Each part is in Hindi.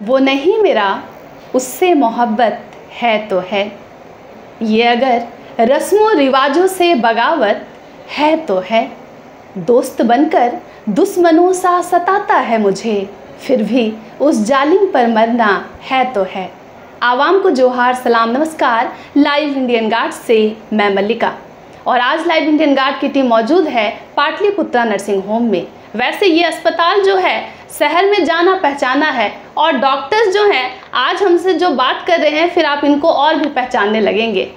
वो नहीं मेरा, उससे मोहब्बत है तो है। ये अगर रस्मों रिवाजों से बगावत है तो है। दोस्त बनकर दुश्मनों सा सताता है मुझे, फिर भी उस जालिम पर मरना है तो है। आवाम को जोहार, सलाम, नमस्कार। लाइव इंडियन गार्ड से मैं मल्लिका, और आज लाइव इंडियन गार्ड की टीम मौजूद है पाटलिपुत्रा नर्सिंग होम में। वैसे ये अस्पताल जो है शहर में जाना पहचाना है, और डॉक्टर्स जो हैं आज हमसे जो बात कर रहे हैं फिर आप इनको और भी पहचानने लगेंगे।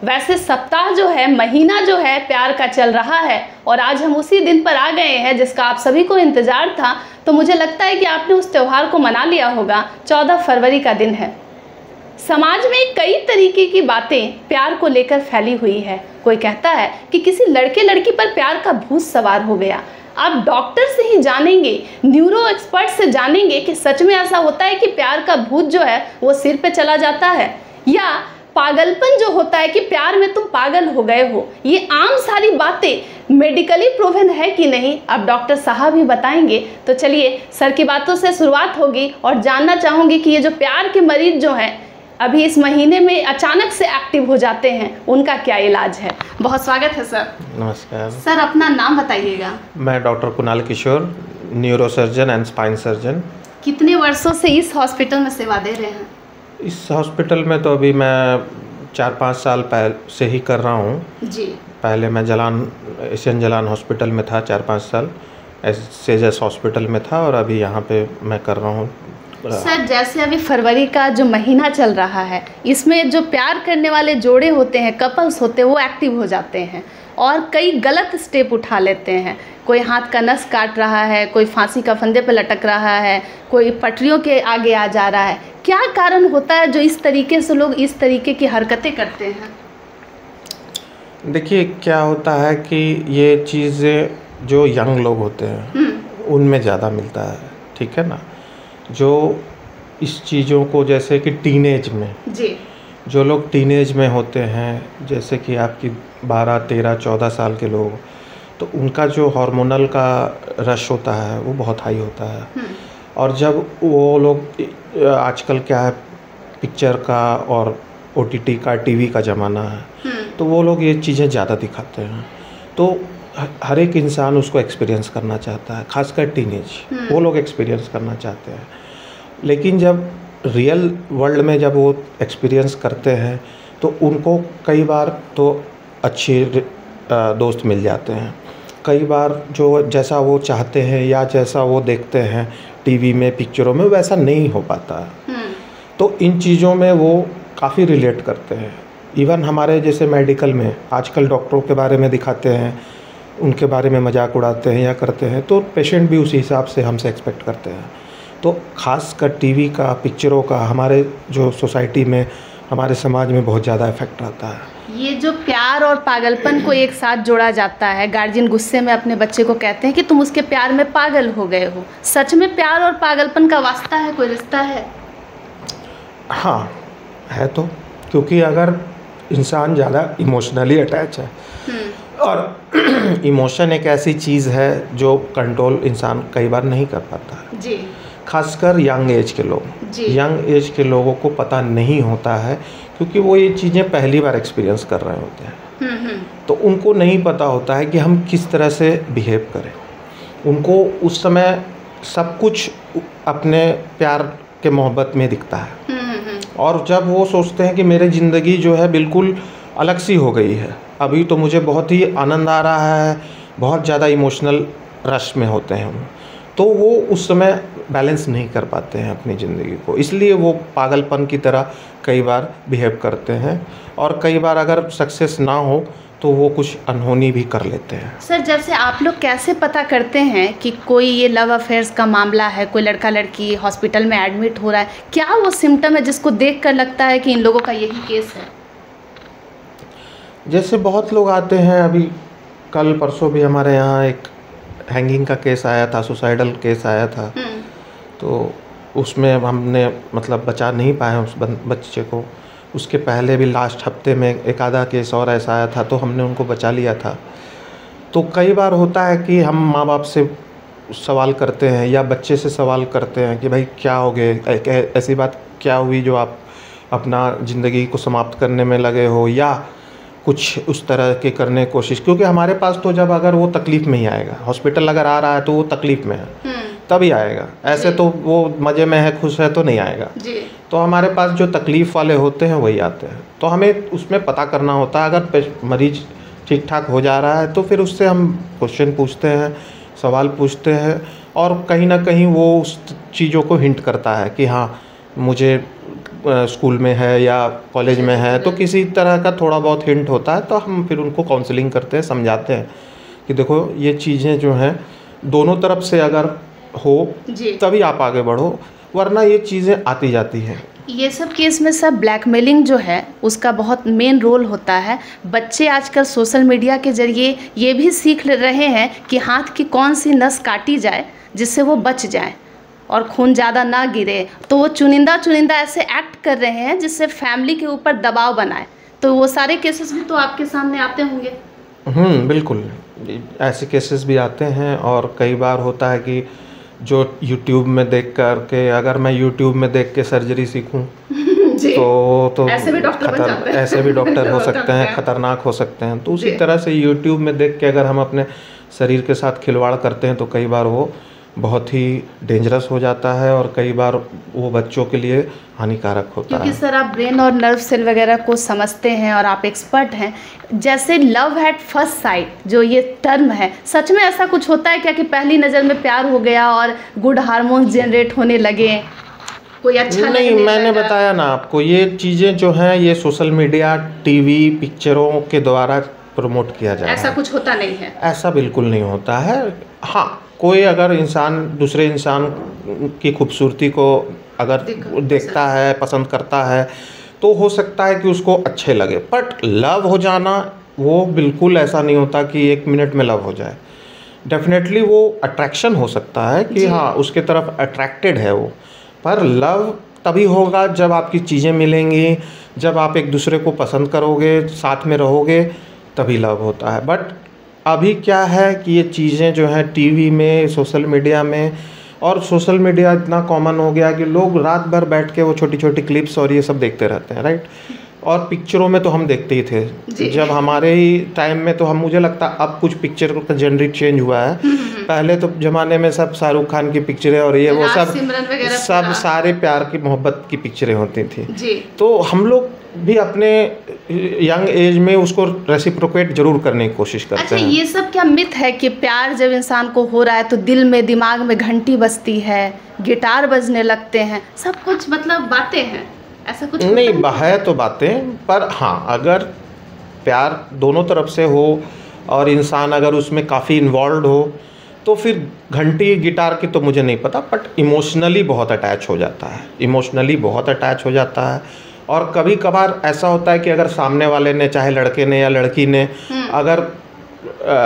वैसे सप्ताह जो है, महीना जो है प्यार का चल रहा है, और आज हम उसी दिन पर आ गए हैं जिसका आप सभी को इंतज़ार था। तो मुझे लगता है कि आपने उस त्यौहार को मना लिया होगा। 14 फरवरी का दिन है। समाज में कई तरीके की बातें प्यार को लेकर फैली हुई है। कोई कहता है कि किसी लड़के लड़की पर प्यार का भूत सवार हो गया। आप डॉक्टर से ही जानेंगे, न्यूरो एक्सपर्ट से जानेंगे कि सच में ऐसा होता है कि प्यार का भूत जो है वो सिर पे चला जाता है, या पागलपन जो होता है कि प्यार में तुम पागल हो गए हो। ये आम सारी बातें मेडिकली प्रूवन है कि नहीं, अब डॉक्टर साहब ही बताएंगे। तो चलिए सर की बातों से शुरुआत होगी, और जानना चाहूँगी कि ये जो प्यार के मरीज जो हैं अभी इस महीने में अचानक से एक्टिव हो जाते हैं, उनका क्या इलाज है। बहुत स्वागत है सर। नमस्कार सर, अपना नाम बताइएगा। मैं doctor Kunal Kishore, neurosurgeon and spine surgeon. कितने वर्षों से इस हॉस्पिटल में सेवा दे रहे हैं? इस हॉस्पिटल में तो अभी मैं 4-5 साल पहले से ही कर रहा हूँ जी। पहले मैं एशियन जलान हॉस्पिटल में था 4-5 साल, सेजस हॉस्पिटल में था, और अभी यहाँ पे मैं कर रहा हूँ। सर, जैसे अभी फरवरी का जो महीना चल रहा है, इसमें जो प्यार करने वाले जोड़े होते हैं, कपल्स होते हैं, वो एक्टिव हो जाते हैं और कई गलत स्टेप उठा लेते हैं। कोई हाथ का नस काट रहा है, कोई फांसी का फंदे पर लटक रहा है, कोई पटरियों के आगे आ जा रहा है। क्या कारण होता है जो इस तरीके से लोग इस तरीके की हरकतें करते हैं? देखिए, क्या होता है कि ये चीज़ें जो यंग लोग होते हैं उनमें ज़्यादा मिलता है, ठीक है ना। जो इस चीज़ों को, जैसे कि टीनेज में जी, जो लोग टीनेज में होते हैं, जैसे कि आपकी 12, 13, 14 साल के लोग, तो उनका जो हार्मोनल का रश होता है वो बहुत हाई होता है। और जब वो लोग, आजकल क्या है, पिक्चर का और OTT का, टीवी का ज़माना है, तो वो लोग ये चीज़ें ज़्यादा दिखाते हैं। तो हर एक इंसान उसको एक्सपीरियंस करना चाहता है, खासकर टीनेज वो लोग एक्सपीरियंस करना चाहते हैं। लेकिन जब रियल वर्ल्ड में जब वो एक्सपीरियंस करते हैं तो उनको कई बार तो अच्छे दोस्त मिल जाते हैं, कई बार जो जैसा वो चाहते हैं या जैसा वो देखते हैं टीवी में, पिक्चरों में, वैसा नहीं हो पाता है। तो इन चीज़ों में वो काफ़ी रिलेट करते हैं। इवन हमारे जैसे मेडिकल में आजकल डॉक्टरों के बारे में दिखाते हैं, उनके बारे में मजाक उड़ाते हैं या करते हैं, तो पेशेंट भी उसी हिसाब से हमसे एक्सपेक्ट करते हैं। तो ख़ासकर टीवी का, पिक्चरों का हमारे जो सोसाइटी में, हमारे समाज में बहुत ज़्यादा इफेक्ट रहता है। ये जो प्यार और पागलपन को एक साथ जोड़ा जाता है, गार्जियन गुस्से में अपने बच्चे को कहते हैं कि तुम उसके प्यार में पागल हो गए हो। सच में प्यार और पागलपन का वास्ता है, कोई रिश्ता है? हाँ है, तो क्योंकि अगर इंसान ज़्यादा इमोशनली अटैच है, और इमोशन एक ऐसी चीज़ है जो कंट्रोल इंसान कई बार नहीं कर पाता है जी। खासकर यंग एज के लोग। जी। यंग एज के लोगों को पता नहीं होता है, क्योंकि वो ये चीज़ें पहली बार एक्सपीरियंस कर रहे होते हैं। तो उनको नहीं पता होता है कि हम किस तरह से बिहेव करें। उनको उस समय सब कुछ अपने प्यार के मोहब्बत में दिखता है, और जब वो सोचते हैं कि मेरी ज़िंदगी जो है बिल्कुल अलग सी हो गई है, अभी तो मुझे बहुत ही आनंद आ रहा है, बहुत ज़्यादा इमोशनल रश में होते हैं हम, तो वो उस समय बैलेंस नहीं कर पाते हैं अपनी ज़िंदगी को, इसलिए वो पागलपन की तरह कई बार बिहेव करते हैं, और कई बार अगर सक्सेस ना हो तो वो कुछ अनहोनी भी कर लेते हैं। सर, जैसे आप लोग कैसे पता करते हैं कि कोई ये लव अफेयर्स का मामला है, कोई लड़का लड़की हॉस्पिटल में एडमिट हो रहा है, क्या वो सिम्टम है जिसको देख कर लगता है कि इन लोगों का यही केस है? जैसे बहुत लोग आते हैं, अभी कल परसों भी हमारे यहाँ एक हैंगिंग का केस आया था, सुसाइडल केस आया था, तो उसमें हमने मतलब बचा नहीं पाए उस बच्चे को। उसके पहले भी लास्ट हफ्ते में एक आधा केस और ऐसा आया था, तो हमने उनको बचा लिया था। तो कई बार होता है कि हम माँ बाप से सवाल करते हैं या बच्चे से सवाल करते हैं कि भाई क्या हो गए, ऐसी बात क्या हुई जो आप अपना ज़िंदगी को समाप्त करने में लगे हो, या कुछ उस तरह के करने की कोशिश। क्योंकि हमारे पास तो जब अगर वो तकलीफ़ में ही आएगा, हॉस्पिटल अगर आ रहा है तो वो तकलीफ़ में है तभी आएगा, ऐसे तो वो मज़े में है, खुश है तो नहीं आएगा जी। तो हमारे पास जो तकलीफ़ वाले होते हैं वही आते हैं। तो हमें उसमें पता करना होता है, अगर मरीज़ ठीक ठाक हो जा रहा है तो फिर उससे हम क्वेश्चन पूछते हैं, सवाल पूछते हैं, और कहीं ना कहीं वो उस चीज़ों को हिंट करता है कि हाँ मुझे स्कूल में है या कॉलेज में है, तो किसी तरह का थोड़ा बहुत हिंट होता है। तो हम फिर उनको काउंसलिंग करते हैं, समझाते हैं कि देखो ये चीज़ें जो हैं दोनों तरफ से अगर हो तभी आप आगे बढ़ो, वरना ये चीज़ें आती जाती हैं। ये सब केस में सब ब्लैकमेलिंग जो है उसका बहुत मेन रोल होता है। बच्चे आजकल सोशल मीडिया के ज़रिए ये भी सीख रहे हैं कि हाथ की कौन सी नस काटी जाए जिससे वो बच जाए और खून ज़्यादा ना गिरे, तो वो चुनिंदा ऐसे एक्ट कर रहे हैं जिससे फैमिली के ऊपर दबाव बनाए। तो वो सारे केसेस भी तो आपके सामने आते होंगे। बिल्कुल, ऐसे केसेस भी आते हैं। और कई बार होता है कि जो यूट्यूब में देख कर के, अगर मैं यूट्यूब में देख के सर्जरी सीखूं तो ऐसे भी डॉक्टर बन जाते हैं। ऐसे भी डॉक्टर हो सकते हैं, ख़तरनाक हो सकते हैं। तो उसी तरह से यूट्यूब में देख के अगर हम अपने शरीर के साथ खिलवाड़ करते हैं तो कई बार वो बहुत ही डेंजरस हो जाता है और कई बार वो बच्चों के लिए हानिकारक होता है। क्योंकि सर आप ब्रेन और नर्व सेल वगैरह को समझते हैं और आप एक्सपर्ट हैं। जैसे लव एट फर्स्ट साइट जो ये टर्म है, सच में ऐसा कुछ होता है क्या कि पहली नज़र में प्यार हो गया और गुड हार्मोन्स जनरेट होने लगे, कोई अच्छा नहीं, मैंने बताया ना आपको, ये चीज़ें जो हैं ये सोशल मीडिया, टीवी, पिक्चरों के द्वारा प्रमोट किया जाए, ऐसा कुछ होता नहीं है। ऐसा बिल्कुल नहीं होता है। हाँ, कोई अगर इंसान दूसरे इंसान की खूबसूरती को अगर देखता है, पसंद करता है, तो हो सकता है कि उसको अच्छे लगे, बट लव हो जाना वो बिल्कुल ऐसा नहीं होता कि 1 मिनट में लव हो जाए। डेफिनेटली वो अट्रैक्शन हो सकता है कि हाँ उसके तरफ अट्रैक्टेड है वो, पर लव तभी होगा जब आपकी चीज़ें मिलेंगी, जब आप एक दूसरे को पसंद करोगे, साथ में रहोगे, तभी लव होता है। बट अभी क्या है कि ये चीज़ें जो हैं टीवी में, सोशल मीडिया में, और सोशल मीडिया इतना कॉमन हो गया कि लोग रात भर बैठ के वो छोटी छोटी क्लिप्स और ये सब देखते रहते हैं, राइट। और पिक्चरों में तो हम देखते ही थे, जब हमारे ही टाइम में तो हम, मुझे लगता अब कुछ पिक्चर का जेनरिक चेंज हुआ है। पहले तो ज़माने में सब शाहरुख खान की पिक्चरें और ये वो सब सारे प्यार की मोहब्बत की पिक्चरें होती थी। तो हम लोग भी अपने यंग एज में उसको रेसिप्रोकेट जरूर करने की कोशिश करते हैं। ये सब क्या मिथ है कि प्यार जब इंसान को हो रहा है तो दिल में, दिमाग में घंटी बजती है, गिटार बजने लगते हैं, सब कुछ मतलब बातें हैं, ऐसा कुछ नहीं है तो बातें, पर हाँ अगर प्यार दोनों तरफ से हो और इंसान अगर उसमें काफ़ी इन्वॉल्व हो तो फिर घंटी गिटार की तो मुझे नहीं पता, बट इमोशनली बहुत अटैच हो जाता है, इमोशनली बहुत अटैच हो जाता है। और कभी कभार ऐसा होता है कि अगर सामने वाले ने, चाहे लड़के ने या लड़की ने, अगर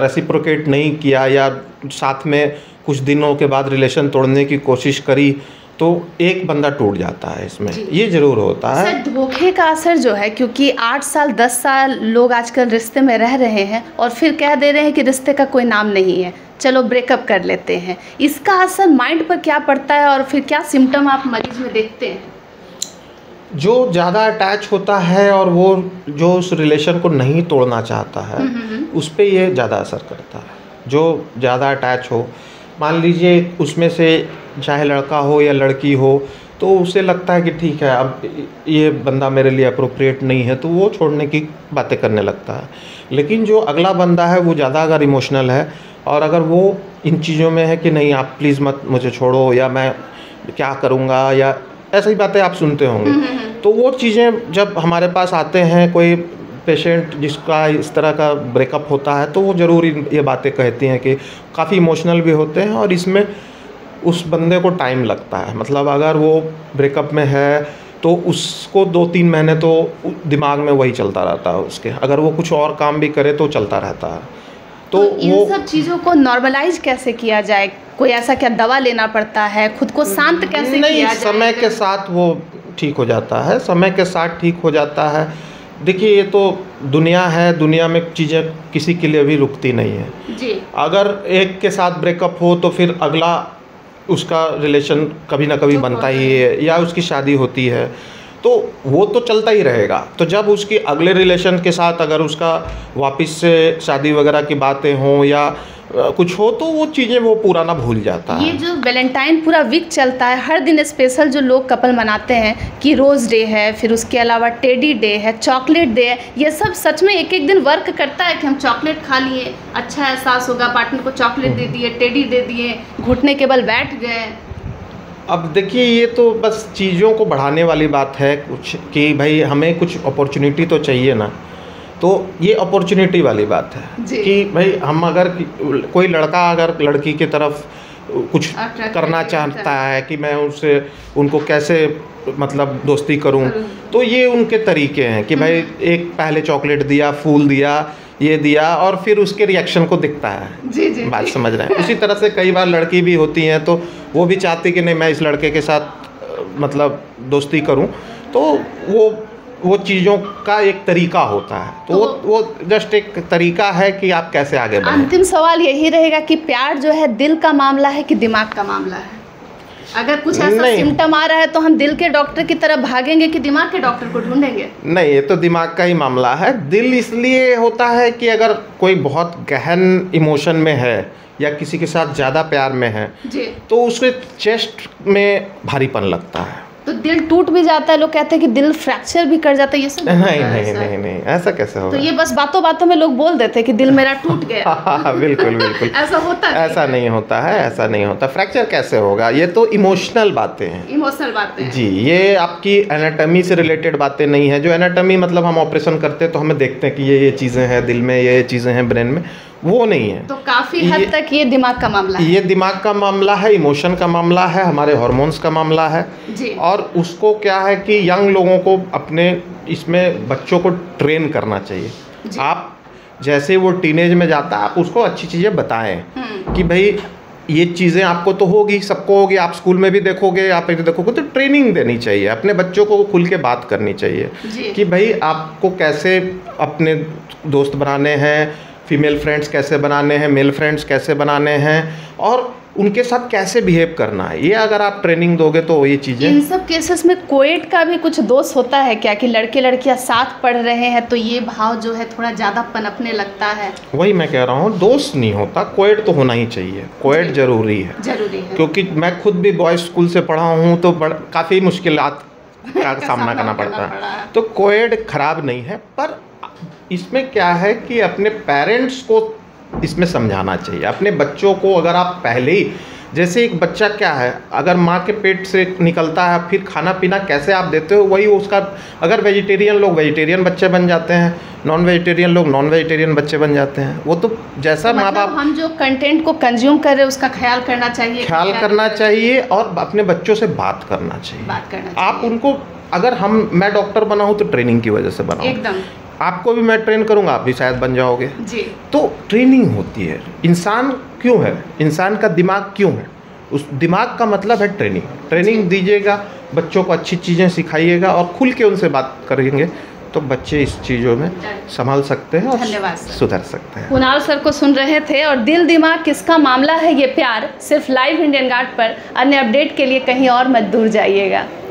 रेसिप्रोकेट नहीं किया या साथ में कुछ दिनों के बाद रिलेशन तोड़ने की कोशिश करी तो एक बंदा टूट जाता है इसमें, ये ज़रूर होता है। सर धोखे का असर जो है, क्योंकि 8 साल 10 साल लोग आजकल रिश्ते में रह रहे हैं और फिर कह दे रहे हैं कि रिश्ते का कोई नाम नहीं है, चलो ब्रेकअप कर लेते हैं, इसका असर माइंड पर क्या पड़ता है और फिर क्या सिम्टम आप मरीज में देखते हैं? जो ज़्यादा अटैच होता है और वो जो उस रिलेशन को नहीं तोड़ना चाहता है उस पर ये ज़्यादा असर करता है। जो ज़्यादा अटैच हो, मान लीजिए उसमें से चाहे लड़का हो या लड़की हो, तो उसे लगता है कि ठीक है अब ये बंदा मेरे लिए अप्रोप्रिएट नहीं है, तो वो छोड़ने की बातें करने लगता है। लेकिन जो अगला बंदा है वो ज़्यादा अगर इमोशनल है और अगर वो इन चीज़ों में है कि नहीं आप प्लीज़ मत मुझे छोड़ो या मैं क्या करूँगा, या ऐसी बातें आप सुनते होंगे, तो वो चीज़ें जब हमारे पास आते हैं कोई पेशेंट जिसका इस तरह का ब्रेकअप होता है, तो वो ज़रूर ये बातें कहती हैं कि काफ़ी इमोशनल भी होते हैं और इसमें उस बंदे को टाइम लगता है। मतलब अगर वो ब्रेकअप में है तो उसको 2-3 महीने तो दिमाग में वही चलता रहता है उसके, अगर वो कुछ और काम भी करे तो चलता रहता है। तो इन सब चीज़ों को नॉर्मलाइज कैसे किया जाए? कोई ऐसा क्या दवा लेना पड़ता है? खुद को शांत कैसे किया जाए? समय के साथ वो ठीक हो जाता है, समय के साथ ठीक हो जाता है। देखिए, ये तो दुनिया है, दुनिया में चीज़ें किसी के लिए भी रुकती नहीं है जी। अगर एक के साथ ब्रेकअप हो तो फिर अगला उसका रिलेशन कभी ना कभी बनता ही है, या उसकी शादी होती है तो वो तो चलता ही रहेगा। तो जब उसकी अगले रिलेशन के साथ अगर उसका वापस से शादी वगैरह की बातें हों या कुछ हो तो वो चीज़ें वो पुराना भूल जाता है। ये जो वैलेंटाइन पूरा वीक चलता है, हर दिन स्पेशल जो लोग कपल मनाते हैं कि रोज़ डे है, फिर उसके अलावा टेडी डे है, चॉकलेट डे है, ये सब सच में एक एक दिन वर्क करता है कि हम चॉकलेट खा लिए, अच्छा एहसास होगा, पार्टनर को चॉकलेट दे दिए, टेडी दे दिए, घुटने के बल बैठ गए। अब देखिए, ये तो बस चीज़ों को बढ़ाने वाली बात है कुछ कि भाई हमें कुछ अपॉर्चुनिटी तो चाहिए ना, तो ये अपॉर्चुनिटी वाली बात है कि भाई हम अगर कोई लड़का अगर लड़की की तरफ कुछ करना चाहता है कि मैं उनको कैसे मतलब दोस्ती करूं, तो ये उनके तरीके हैं कि भाई एक पहले चॉकलेट दिया, फूल दिया, ये दिया और फिर उसके रिएक्शन को दिखता है। जी जी, बात समझ रहे हैं। उसी तरह से कई बार लड़की भी होती हैं तो वो भी चाहती कि नहीं मैं इस लड़के के साथ मतलब दोस्ती करूं, तो वो चीज़ों का एक तरीका होता है, तो वो जस्ट एक तरीका है कि आप कैसे आगे बढ़ें। अंतिम सवाल यही रहेगा कि प्यार जो है दिल का मामला है कि दिमाग का मामला है? अगर कुछ ऐसा सिम्टम आ रहा है तो हम दिल के डॉक्टर की तरफ भागेंगे कि दिमाग के डॉक्टर को ढूंढेंगे? नहीं, ये तो दिमाग का ही मामला है। दिल इसलिए होता है कि अगर कोई बहुत गहन इमोशन में है या किसी के साथ ज़्यादा प्यार में है जी, तो उसके चेस्ट में भारीपन लगता है, तो दिल टूट भी जाता है, लोग कहते हैं कि दिल फ्रैक्चर भी कर जाता है, ये सब नहीं, ऐसा कैसे होगा? तो ये बस बातों बातों में लोग बोल देते हैं कि दिल मेरा टूट गया। बिल्कुल ऐसा होता है? ऐसा नहीं होता है, ऐसा नहीं होता। फ्रैक्चर कैसे होगा? ये तो इमोशनल बातें हैं, इमोशनल बातें जी। ये आपकी एनाटॉमी से रिलेटेड बातें नहीं है। जो एनाटॉमी मतलब हम ऑपरेशन करते हैं तो हमें देखते हैं कि ये चीज़ें हैं दिल में, ये चीज़ें हैं ब्रेन में, वो नहीं है। तो काफ़ी हद तक ये दिमाग का मामला है। ये दिमाग का मामला है, इमोशन का मामला है, हमारे हार्मोन्स का मामला है जी। और उसको क्या है कि यंग लोगों को अपने इसमें बच्चों को ट्रेन करना चाहिए। आप जैसे वो टीनेज में जाता है आप उसको अच्छी चीज़ें बताएं कि भाई ये चीज़ें आपको तो होगी, सबको होगी, आप स्कूल में भी देखोगे, आप इधर देखोगे, तो ट्रेनिंग देनी चाहिए, अपने बच्चों को खुल के बात करनी चाहिए कि भाई आपको कैसे अपने दोस्त बनाने हैं, फीमेल फ्रेंड्स कैसे बनाने हैं, मेल फ्रेंड्स कैसे बनाने हैं और उनके साथ कैसे बिहेव करना है। ये अगर आप ट्रेनिंग दोगे तो ये चीज़ें। इन सब केसेस में कोएड का भी कुछ दोष होता है क्या कि लड़के लड़कियां साथ पढ़ रहे हैं तो ये भाव जो है थोड़ा ज़्यादा पनपने लगता है? वही मैं कह रहा हूँ, दोष नहीं होता, कोएड तो होना ही चाहिए, कोएड जरूरी है क्योंकि मैं खुद भी बॉयज़ स्कूल से पढ़ा हूँ तो काफ़ी मुश्किलात का सामना करना पड़ता है। तो कोएड खराब नहीं है, पर इसमें क्या है कि अपने पेरेंट्स को इसमें समझाना चाहिए, अपने बच्चों को। अगर आप पहले ही, जैसे एक बच्चा क्या है, अगर माँ के पेट से निकलता है फिर खाना पीना कैसे आप देते हो, वही उसका, अगर वेजिटेरियन लोग वेजिटेरियन बच्चे बन जाते हैं, नॉन वेजिटेरियन लोग नॉन वेजिटेरियन बच्चे बन जाते हैं। वो तो जैसा माँ बाप, हम जो कंटेंट को कंज्यूम कर रहे हैं उसका ख्याल करना चाहिए, और अपने बच्चों से बात करना चाहिए। आप उनको, अगर मैं डॉक्टर बना हूँ तो ट्रेनिंग की वजह से बना हूँ, एकदम आपको भी मैं ट्रेन करूंगा, आप भी शायद बन जाओगे जी। तो ट्रेनिंग होती है। इंसान क्यों है, इंसान का दिमाग क्यों है, उस दिमाग का मतलब है ट्रेनिंग दीजिएगा, बच्चों को अच्छी चीज़ें सिखाइएगा और खुल के उनसे बात करेंगे तो बच्चे इस चीज़ों में संभाल सकते हैं और सुधर सकते हैं। कुणाल सर को सुन रहे थे और दिल दिमाग किसका मामला है ये प्यार, सिर्फ लाइव इंडियन गार्ड पर। अन्य अपडेट के लिए कहीं और मत दूर जाइएगा।